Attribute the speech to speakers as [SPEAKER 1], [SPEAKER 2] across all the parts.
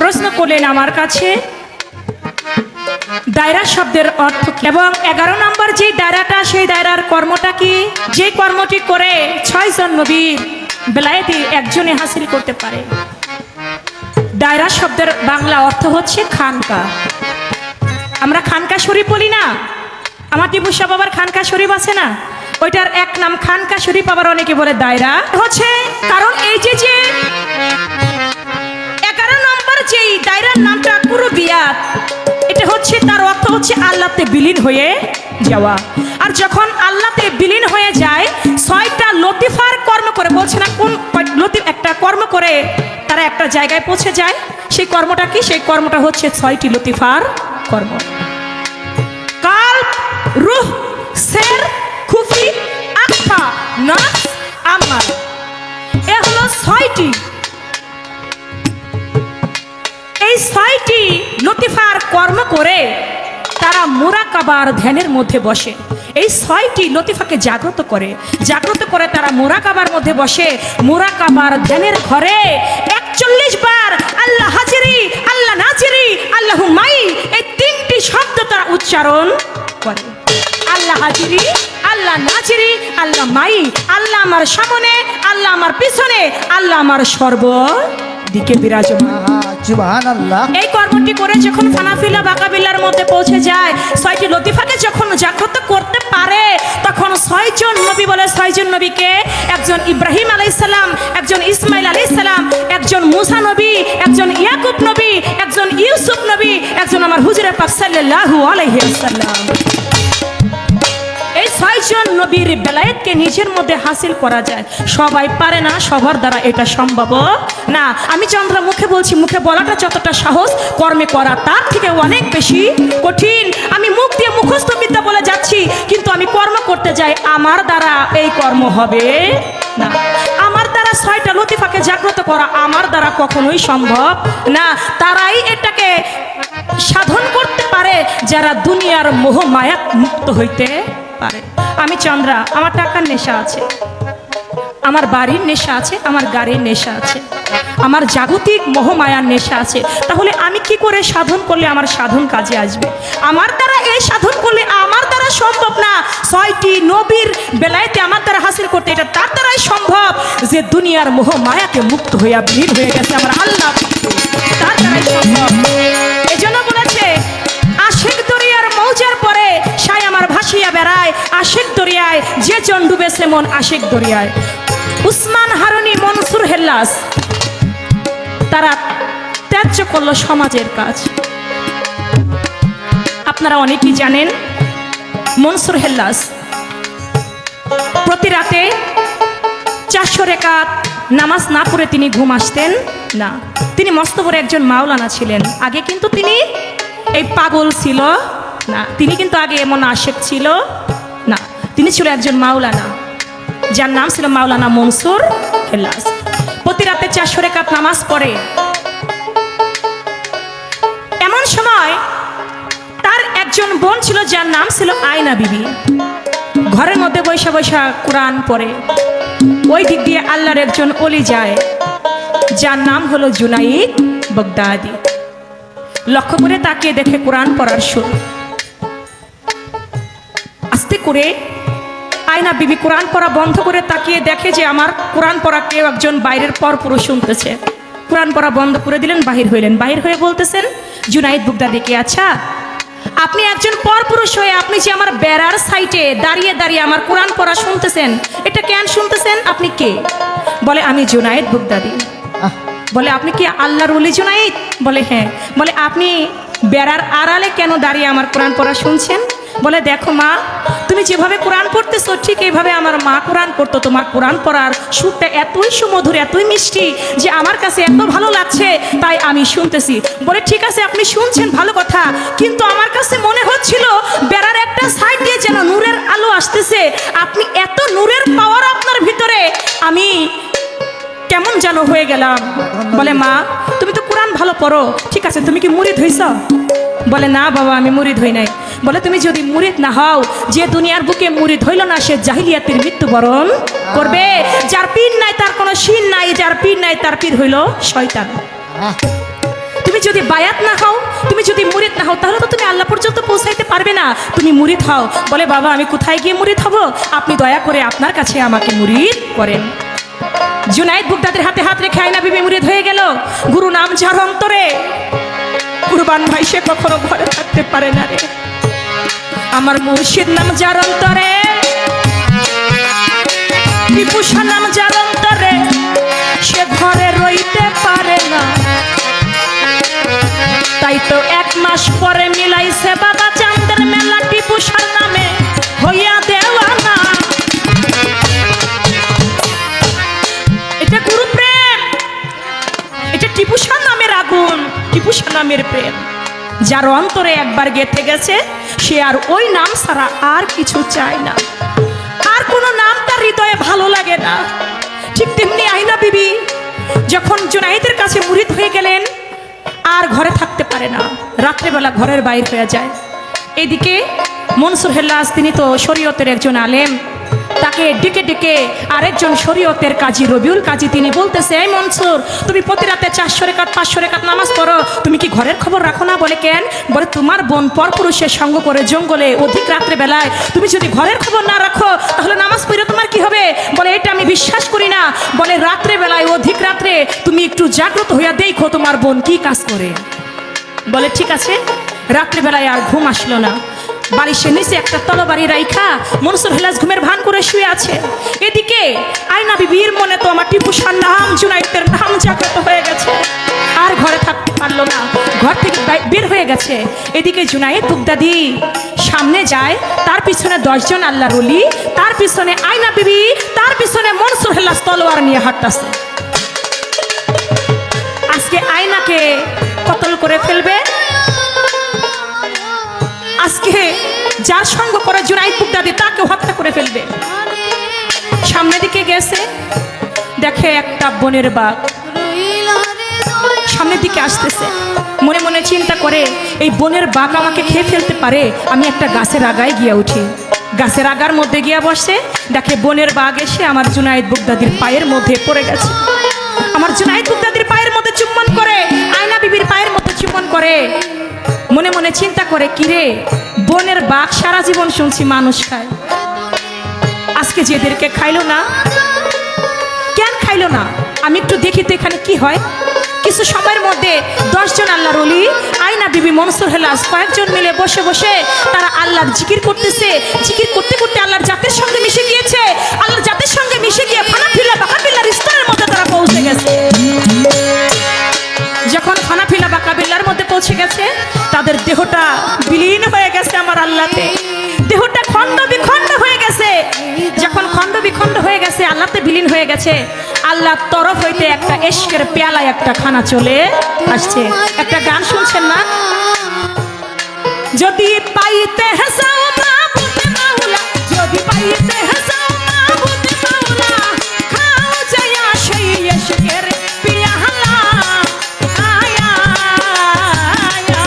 [SPEAKER 1] প্রশ্ন করলেন আমার কাছে দায়রা শব্দের অর্থ কি, এবং 11 নম্বর যে দায়রাটা, সেই দায়রার কর্মটা কি, যে কর্মটি করে 6 জন নবীর বেলায়েতে একজনে হাসিল করতে পারে। দায়রা শব্দের বাংলা অর্থ হচ্ছে খানকা। আমরা খানকা শরীফ বলি না, আমার টিপু সাহেব বাবার খানকা শরীফ আছে না, ওইটার এক নাম খানকা শরীফ, আবার অনেকে বলে দায়রা হচ্ছে। কারণ এই যে 11 নম্বর যেই দায়রার নামটা কুরুবিয়াত, এটা হচ্ছে তার অর্থ হচ্ছে আল্লাহতে বিলীন হয়ে যাওয়া। আর যখন আল্লাহতে বিলীন হয়ে যায়, 6টা লতিফার কর্ম করে, বলছে না কোন লতিফ, একটা কর্ম করে তারা একটা জায়গায় পৌঁছে যায়। সেই কর্মটা কি? সেই কর্মটা হচ্ছে 6টি লতিফার কর্ম। কালব, রূহ, সের, খুফি, আখফা, নফস, আমাল, এ হলো 6টি। এই 6টি লতিফার কর্ম করে তারা মুরাকাবার ধ্যানের মধ্যে বসে। এই 6টি লতিফাকে জাগ্রত করে তারা মুরাকাবার মধ্যে বসে। মুরাকাবার ধ্যানের ঘরে 41 বার আল্লাহ হাজিরি, আল্লাহ নাজিরি, আল্লাহু মাই, এই 3টি শব্দ তারা উচ্চারণ করে। আল্লাহ হাজিরি, আল্লাহ নাজিরি, আল্লাহ মাই, আল্লাহ আমার সামনে, আল্লাহ আমার পিছনে, আল্লাহ আমার সর্বদিকে বিরাজমান।
[SPEAKER 2] সুবহানাল্লাহ।
[SPEAKER 1] এই কর্মটি করে যখন ফানাফিলা বাকাবিলার মধ্যে পৌঁছে যায়, 6টি লতিফাকে যখন জাগ্রত করতে পারে, তখন 6 জন নবী বলে, 6 জন নবীকে, একজন ইব্রাহিম আলাইহিস সালাম, একজন ইসমাইল আলাইহিস সালাম, একজন মুসা নবী, একজন ইয়াকুব নবী, একজন ইউসুফ নবী, একজন আমার হুজুর পাক সাল্লাল্লাহু আলাইহি ওয়াসাল্লাম। এই 6 জন নবীর বেলায়েতকে নিজের মধ্যে হাসিল করা যায়। সবাই পারে না, সবার দ্বারা এটা সম্ভব না। আমি চন্দ্র মুখে বলছি, মুখে বলাটা যতটা সহজ, কর্মে করা তার থেকে অনেক বেশি কঠিন। আমি মুখ দিয়ে মুখস্থ বিদ্যা বলে যাচ্ছি, কিন্তু আমি কর্ম করতে যাই, আমার দ্বারা এই কর্ম হবে না। আমার দ্বারা 6টা লতিফাকে জাগ্রত করা আমার দ্বারা কখনোই সম্ভব না। তারাই এটাকে সাধন করতে পারে যারা দুনিয়ার মোহ মায়া মুক্ত হইতে পারে। আমি চন্দ্রা, আমার টাকার নেশা আছে, আমার বাড়ির নেশা আছে, আমার গাড়ির নেশা আছে, আমার জাগতিক মোহমায়ার নেশা আছে। তাহলে আমি কি করে সাধন করলে আমার সাধন কাজে আসবে? আমার দ্বারা এই সাধন করলে আমার দ্বারা সম্ভব না। 6টি নবীর বেলায়েতে আমার দ্বারা হাসিল করতে, এটা তার দ্বারাই সম্ভব যে দুনিয়ার মোহ মায়াকে মুক্ত হইয়া ভিড় হয়ে গেছে আমার আল্লাহ, তার দ্বারাই সম্ভব। এই জন্য বলেছে, আশিক দরিয়ার মৌজার পরে সাই আমার ভাসিয়া বেড়ায়, আশিক দরিয়ায় যে জন ডুবেছে মন আশিক দরিয়ায়। উসমান হারুনি, মনসুর হেল্লাস, তারা ত্যায্য করলো সমাজের কাজ। আপনারা অনেকেই জানেন, মনসুর হেল্লাস প্রতি রাতে 400 রাকাত নামাজ না পড়ে তিনি ঘুম আসতেন না। তিনি মস্ত বড় একজন মাওলানা ছিলেন। আগে কিন্তু তিনি এই পাগল ছিল না, তিনি কিন্তু আগে এমন আশেক ছিল না, তিনি ছিল একজন মাওলানা, যার নাম ছিল মাওলানা মনসুর হেল্লাস। প্রতি রাতে 400 রাকাত নামাজ পড়ে। এমন সময় তার একজন বোন ছিল, যার নাম ছিল আয়না বিবি। ঘরের মধ্যে বৈশা বৈশা কোরআন পড়ে। ওই দিক দিয়ে আল্লাহর একজন ওলি যায়, যার নাম হলো জুনাইদ বাগদাদি। লক্ষ্য করে তাকিয়ে দেখে কোরআন পড়ার সুর। আস্তে করে আয়না বিবি কোরআন পড়া বন্ধ করে তাকিয়ে দেখে যে আমার কোরআন পড়া কেউ একজন বাইরের পরপুরুষ শুনতেছে। কোরআন পড়া বন্ধ করে দিলেন, বাহির হইলেন। বাহির হয়ে বলতেছেন জুনাইদ বাগদাদিকে, আচ্ছা আপনি একজন পরপুরুষ হয়ে আপনি যে আমার বেড়ার সাইটে দাঁড়িয়ে দাঁড়িয়ে আমার কোরআন পড়া শুনতেছেন, এটা কেন শুনতেছেন? আপনি কে? বলে আমি জুনাইদ বাগদাদি। বলে আপনি কি আল্লাহর ওলি জুনাইদ? বলে হ্যাঁ। বলে আপনি বেড়ার আড়ালে কেন দাঁড়িয়ে আমার কোরআন পড়া শুনছেন? বলে দেখো মা, তুমি যেভাবে কোরআন পড়তেছো ঠিক এইভাবে আমার মা কোরআন পড়তো। তোমার কোরআন পড়ার সুরটা এতই সুমধুর, এতই মিষ্টি যে আমার কাছে এত ভালো লাগছে, তাই আমি শুনতেছি। বলে ঠিক আছে, আপনি শুনছেন, ভালো কথা, কিন্তু আমার কাছে মনে হচ্ছিল বেড়ার একটা সাইড দিয়ে যেন নূরের আলো আসতেছে। আপনি এত নূরের পাওয়ার আপনার ভিতরে, আমি কেমন যেন হয়ে গেলাম। বলে মা, তুমি তো কোরআন ভালো পড়ো, ঠিক আছে, তুমি কি মুরিদ হইছ? বলে না বাবা, আমি মুরিদ হই নাই। বলে তুমি যদি মুরিদ না হও, যে দুনিয়ার বুকে মুরিদ হইল না সে জাহিলিয়াতের মৃত্যুবরণ করবে। যার পীর নাই তার কোনো শিন নাই, যার পীর নাই তার পীর হইল শয়তান। তুমি যদি বায়াত না হও, তুমি যদি মুরিদ না হও, তাহলে তো তুমি আল্লাহ পর্যন্ত পৌঁছাইতে পারবে না। তুমি মুরিদ হও। বলে বাবা আমি কোথায় গিয়ে মুরিদ হব? আপনি দয়া করে আপনার কাছে আমাকে মুরিদ করেন। জুনায়েদ বুগদাদির হাতে হাত রেখে আয়না বিবি মুরিদ হয়ে গেল। গুরু নাম যার অন্তরে, কুরবান ভাই সে কখনো ঘরে থাকতে পারে না রে। আমার মুর্শিদ নাম যার অন্তরে, টিপুষা নাম যার অন্তরে, সে ঘরে রইতে পারে না। তাই তো 1 মাস পরে মিলাইছে বাবা চাঁদের মেলা টিপুষার নামে হইয়া দেওয়ানা। এটা গুরু প্রেম, এটা টিপুষার নামের আগুন, টিপুষা নামের প্রেম। যার অন্তরে একবার গেঁথে গেছে সে আর ওই নাম ছাড়া আর কিছু চায় না, আর কোনো নাম তার হৃদয়ে ভালো লাগে না। ঠিক তেমনি আয়না বিবি যখন জুনায়েদের কাছে মুরিদ হয়ে গেলেন আর ঘরে থাকতে পারে না, রাত্রেবেলা ঘরের বাইরে হয়ে যায়। এদিকে মনসুর হেল্লাস তিনি তো শরীয়তের একজন আলেম, তাকে ডেকে ডেকে আরেকজন শরীয়তের কাজী রবিউল কাজী তিনি বলতেছে, এই মনসুর তুমি প্রতি রাতে 400 রাকাত 500 রাকাত নামাজ পড়ো, তুমি কি ঘরের খবর রাখো না? বলে কেন? বলে তোমার বোন পরপুরুষের সঙ্গ করে জঙ্গলে অধিক রাত্রে বেলায় তুমি যদি ঘরের খবর না রাখো তাহলে নামাজ পড়ে তোমার কি হবে? বলে এটা আমি বিশ্বাস করি না। বলে রাত্রে বেলায় অধিক রাত্রে তুমি একটু জাগ্রত হইয়া দেখো তোমার বোন কি কাজ করে। বলে ঠিক আছে। রাত্রিবেলায় আর ঘুম আসলো না, বালিশের নিচে একটা তরবারি রাইখা মনসুর হেলাস ঘুমের ভান করে শুয়ে আছে। এদিকে আয়না বিবির মনে তো আমার টিপুষার নাম জুনায়েদের নাম জাগ্রত হয়ে গেছে, আর ঘরে থাকতে পারলো না, ঘর থেকে বের হয়ে গেছে। এদিকে জুনায়েদ বুগদাদি সামনে যায়, তার পিছনে 10 জন আল্লাহর ওলি, তার পিছনে আয়না বিবি, তার পিছনে মনসুর হেলাস তলোয়ার নিয়ে হাঁটতেছে। আজকে আয়নাকে কতল করে ফেলবে, আজকে যার সঙ্গ করে জুনায়েদ বুগদাদি তাকে হত্যা করে ফেলবে। সামনের দিকে গেছে, দেখে একটা বনের বাঘ সামনের দিকে আসতেছে। মনে মনে চিন্তা করে এই বনের বাঘ আমাকে খেয়ে ফেলতে পারে, আমি একটা গাছের আগায় গিয়ে উঠি। গাছের আগার মধ্যে গিয়া বসে, দেখে বনের বাঘ এসে আমার জুনায়েদ বুগদাদির পায়ের মধ্যে পড়ে গেছে। আমার জুনায়েদ বুগদাদির পায়ের মধ্যে চুম্বন করে, আয়না বিবির পায়ের মধ্যে চুম্বন করে। মনে মনে চিন্তা করে, কিরে বনের বাঘ সারা জীবন শুনছি মানুষ খায়, আজকে যেদেরকে খাইলো না, কেন খাইলো না? আমি একটু দেখি তো এখানে কি হয়। কিছু সময়ের মধ্যে 10 জন আল্লাহর ওলি, আয়না বিবি, মনসুর হেলাস কয়েকজন মিলে বসে বসে তারা আল্লাহর জিকির করতেছে। জিকির করতে করতে আল্লাহর জাতের সঙ্গে মিশে গিয়েছে। আল্লাহর জাতের সঙ্গে মিশে গিয়ে ফানাফিল্লা বাকাবিল্লার স্তরের মধ্যে তারা পৌঁছে গেছে। যখন ফানাফিলা বাকাবিল্লার মধ্যে পৌঁছে গেছে, তাদের দেহটা বিলীন হয়ে গেছে আমার আল্লাহতে, দেহটা খণ্ড বিখণ্ড হয়ে গেছে। যখন খণ্ড বিখণ্ড হয়ে গেছে, আল্লাহতে বিলীন হয়ে গেছে, আল্লাহর তরফ হইতে একটা ইশকের পেয়ালায় একটা খানা চলে আসছে। একটা গান শুনছেন না? যদি পাইতে হাসাও মাহবুবে মাওলা, যদি পাইতে হাসাও মাহবুবে মাওলা, খাও যায়া সেই ইশকের পেয়ালা। আয়া আয়া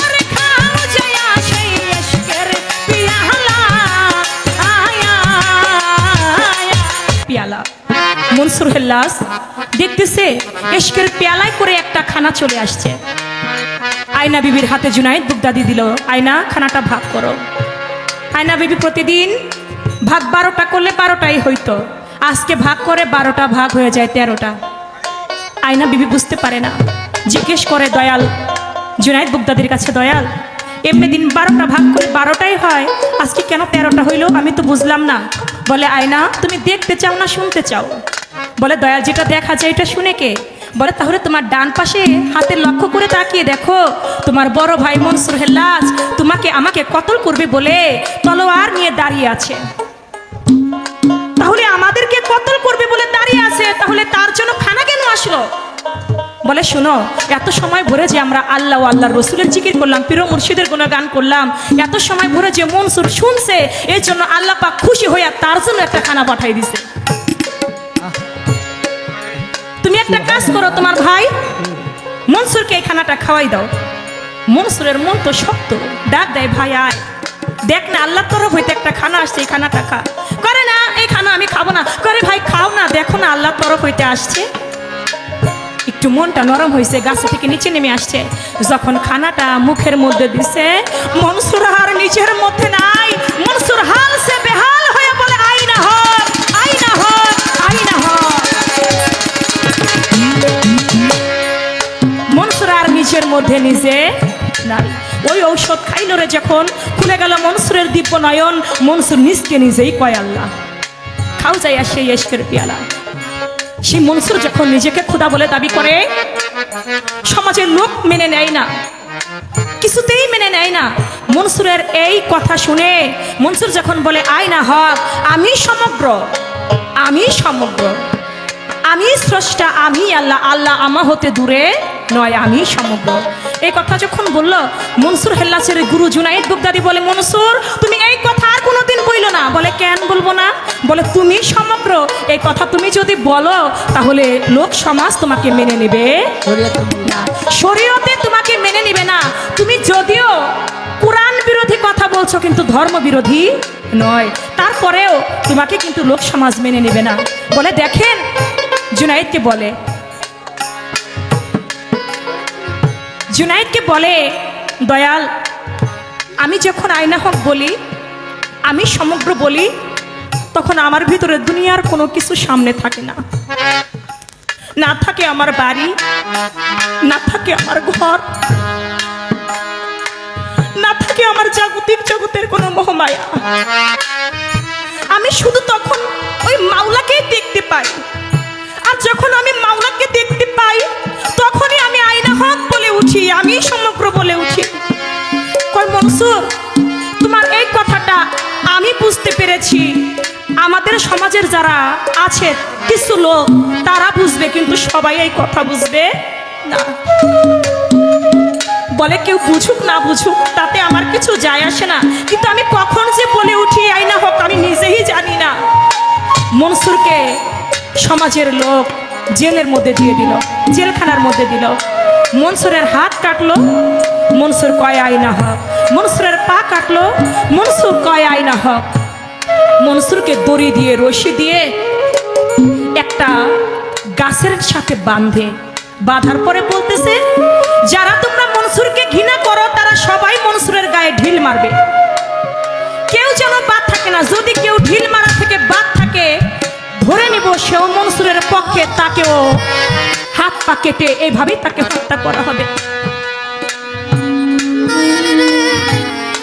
[SPEAKER 1] ওরে খাও যায়া সেই ইশকের পেয়ালা। আয়া আয়া পেয়ালা। মনসুর হেল্লাস দেখতেছে ইশকের পেয়ালায় করে একটা খানা চলে আসছে। আয়না বিবির হাতে জুনায়েদ বুগদাদি দিল, আয়না খানাটা ভাগ করো। আয়না বিবি প্রতিদিন ভাগ 12টা করলে 12টাই হইতো, আজকে ভাগ করে 12টা ভাগ হয়ে যায় 13টা। আয়না বিবি বুঝতে পারে না, জিজ্ঞেস করে দয়াল জুনায়েদ বুগদাদির কাছে, দয়াল এমনি দিন 12টা ভাগ করে 12টাই হয়, আজকে কেন 13টা হইলো? আমি তো বুঝলাম না। বলে আয়না তুমি দেখতে চাও না শুনতে চাও? বলে দয়াল যেটা দেখা যায় এটা শুনে কে? বলে তাহলে তোমার ডান পাশে হাতে লক্ষ্য করে তাকিয়ে দেখো, তোমার বড় ভাই মনসুর হেল্লাস তোমাকে আমাকে কতল করবে বলে তলোয়ার নিয়ে দাঁড়িয়ে আছে। তাহলে আমাদেরকে কতল করবে বলে দাঁড়িয়ে আছে, তাহলে তার জন্য খানা কেন আসলো? বলে শোনো, এত সময় ভরে যে আমরা আল্লাহ ও আল্লাহর রসুলের জিকির করলাম, পীর মুর্শিদের গুণগান করলাম, এত সময় ভরে যে মনসুর শুনছে, এর জন্য আল্লাহ পাক খুশি হইয়া তার জন্য একটা খানা পাঠাই দিছে। তুমি একটা কাজ করো, তোমার ভাই মনসুরকে এই খানাটা খাওয়াই দাও। মনসুরের মন তো শক্ত, ডাক দেয়, ভাই আয়, দেখ না আল্লাহর তরফ হইতে একটা খানা আসছে, এই খানাটা খা। করে না এই খানা আমি খাবো না। করে ভাই খাও না, দেখো না আল্লাহর তরফ হইতে আসছে। একটু মনটা নরম হয়েছে, গাছ থেকে নিচে নেমে আসছে। যখন খানাটা মুখের মধ্যে দিছে, মনসুর আর নিচের মধ্যে নাই। মনসুর হালসে বেহাল হয়ে বলে, আইনা হক, আইনা হক, আইনা হক। মনসুর আর নিচের মধ্যে নিজে নাই। ওই ঔষধ খাইল রে যখন খুলে গেল মনসুরের দিব্য নয়ন, মনসুর নিজকে নিজেই কয়, আল্লাহ খাও যাইয়া সেই এশকের পিয়ালা। সেই মনসুর যখন নিজেকে খোদা বলে দাবি করে, সমাজের লোক মেনে নেয় না, কিছুতেই মেনে নেয় না। মনসুরের এই কথা শুনে মনসুর যখন বলে, আইনা হক, আমি সমগ্র, আমি সমগ্র, আমি স্রষ্টা, আমি আল্লাহ, আল্লাহ আমা হতে দূরে নয়, আমি সমগ্র। এই কথা যখন বলল, মনসুর হেল্লাসের গুরু জুনাইদ বুগদাদি বলে, মনসুর তুমি এই কথা আর কোনোদিন বইল না। বলে, কেন বলবো না? বলে, তুমি সমগ্র, এই কথা তুমি যদি বলো তাহলে লোক সমাজ তোমাকে মেনে নেবে না, শরীয়তে তোমাকে মেনে নেবে না। তুমি যদিও কুরআন বিরোধী কথা বলছো কিন্তু ধর্ম বিরোধী নয়, তারপরেও তোমাকে কিন্তু লোক সমাজ মেনে নেবে না। বলে, দেখেন জুনাইদকে বলে, জুনাইদকে বলে, দয়াল আমি যখন আয়না হক বলি, আমি সমগ্র বলি, তখন আমার ভিতরে দুনিয়ার কোনো কিছু সামনে থাকে না, না থাকে আমার বাড়ি, না থাকে আমার ঘর, না থাকে আমার জাগতিক জগতের কোনো মোহমায়া। আমি শুধু তখন ওই মাওলাকেই দেখতে পাই, আর যখন আমি মাওলাকে দেখতে পাই তখনই আমি আয়না হক বলে উঠি, আমি সমগ্র বলে উঠি। কই মনসুর, তোমার এই কথাটা আমি বুঝতে পেরেছি, আমাদের সমাজের যারা আছে কিছু লোক তারা বুঝবে, কিন্তু সবাই এই কথা বুঝবে না। বলে, কেউ বুঝুক না বুঝুক তাতে আমার কিছু যায় আসে না, কিন্তু আমি কখন যে বলে উঠি আয়না হক আমি নিজেই জানি না। মনসুরকে সমাজের লোক জেলের মধ্যে দিয়ে দিল, জেলখানার মধ্যে দিল। মনসুরের হাত কাটলো, মনসুর কয় আয়না হক। মনসুরের পা কাটলো, মনসুর কয় আয়না হক। মনসুরকে দড়ি দিয়ে রশি দিয়ে একটা গাছের সাথে বাঁধার পরে বলতেছে, যারা তোমরা মনসুরকে ঘৃণা করো তারা সবাই মনসুরের গায়ে ঢিল মারবে, কেউ যেন বাদ থাকে না। যদি কেউ ঢিল মারা থেকে বাদ থাকে ধরে নিব সেও মনসুরের পক্ষে, তাকেও হাত পা কেটে এইভাবেই তাকে হত্যা করা হবে।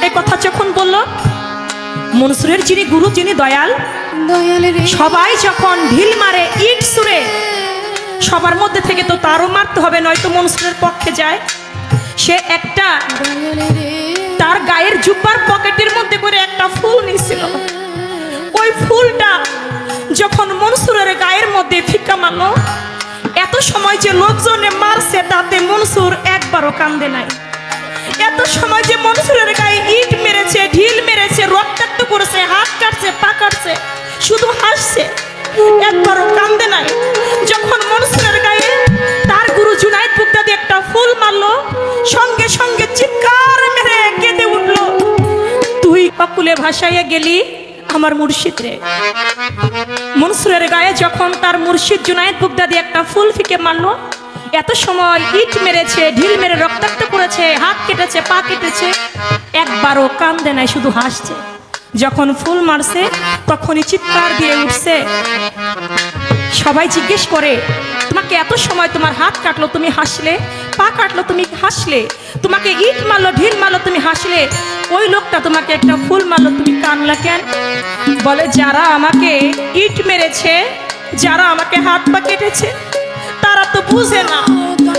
[SPEAKER 1] এই কথা যখন বলল, মনসুরের যিনি গুরু, যিনি দয়াল, সবাই যখন ঢিল মারে, ইট ছুঁড়ে, সবার মধ্যে থেকে তো তারও মারতে হবে, নয়তো মনসুরের পক্ষে যায়। সে একটা তার গায়ের জুব্বার পকেটের মধ্যে করে একটা ফুল নিয়েছিল। ওই ফুলটা যখন মনসুরের গায়ের মধ্যে ফিক্কা মারল, এত সময় যে লোকজনে মারছে তাতে মনসুর একবারও কান্দে নাই। এত সময় যে মনসুরের গায়ে ইট মেরেছে, ঢিল মেরেছে, রক্তাক্ত করেছে, হাত কাটছে, পা কাটছে, শুধু হাসছে, একবারও কান্দে নাই। যখন মনসুরের গায়ে তার গুরু জুনাইদ বুগদাদি একটা ফুল মারলো, সঙ্গে সঙ্গে চিৎকার মেরে কেঁদে উঠল, তুই অকুলে ভাসাইয়া গেলি আমার মুর্শিদ রে। মনসুরের গায়ে যখন তার মুর্শিদ জুনাইদ বুগদাদি একটা ফুল ফিকে মারলো, এত সময় ইট মেরেছে, ঢিল মেরে রক্তাক্ত করেছে, হাত কেটেছে, পা কেটেছে, একবারও কান্দে নাই, শুধু হাসছে। যখন ফুল মারছে তখনই চিৎকার দিয়ে উঠছে। সবাই জিজ্ঞেস করে, তোমাকে এত সময় তোমার হাত কাটলো তুমি হাসলে, পা কাটলো তুমি হাসলে, তোমাকে ইট মারলো, ঢিল মারলো তুমি হাসলে, ওই লোকটা তোমাকে একটা ফুল মারলো তুমি কানলা কেন? বলে, যারা আমাকে ইট মেরেছে, যারা আমাকে হাত পা কেটেছে তারা তো বুঝে না,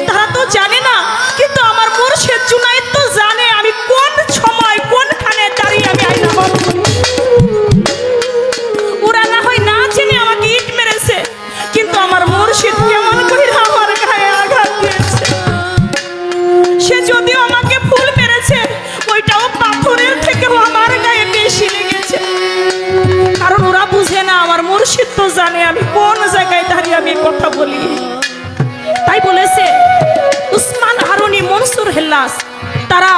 [SPEAKER 1] তারা তো জানে না, কিন্তু আমার মুর্শিদ জুনাইদ তো জানে আমি কোন সময় কোনখানে দাঁড়িয়ে আমি আয়না হক। ওরা না হয় না জেনে আমাকে ইট মেরেছে, কিন্তু আমার মুর্শিদ কেমন করে আমার গায়ে আঘাত দিয়েছে। সে যদিও আমাকে ফুল মেরেছে, ওইটাও পাথরের থেকেও আমার গায়ে বেশি লেগেছে, কারণ ওরা বুঝে না আমার মুর্শিদ তো জানে আমি কোন জায়গায় দাঁড়িয়ে আমি কথা বলি। তাই বলেছে উসমান হারুনি, মনসুর হেল্লাস, তারা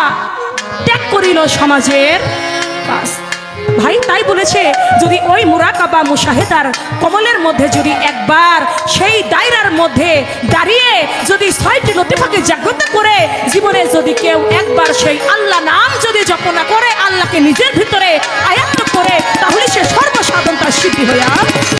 [SPEAKER 1] ত্যাগ করিল সমাজের কাজ। ভাই তাই বলেছে, যদি ওই মুরাকাবা মুশাহেদার কমলের মধ্যে যদি একবার সেই দায়রার মধ্যে দাঁড়িয়ে যদি 6টি লতিফাকে জাগ্রত করে জীবনে যদি কেউ একবার সেই আল্লাহ নাম যদি জপনা করে, আল্লাহকে নিজের ভিতরে আয়ত্ত করে, তাহলে সে সর্বসাধন তার সিদ্ধি হয়ে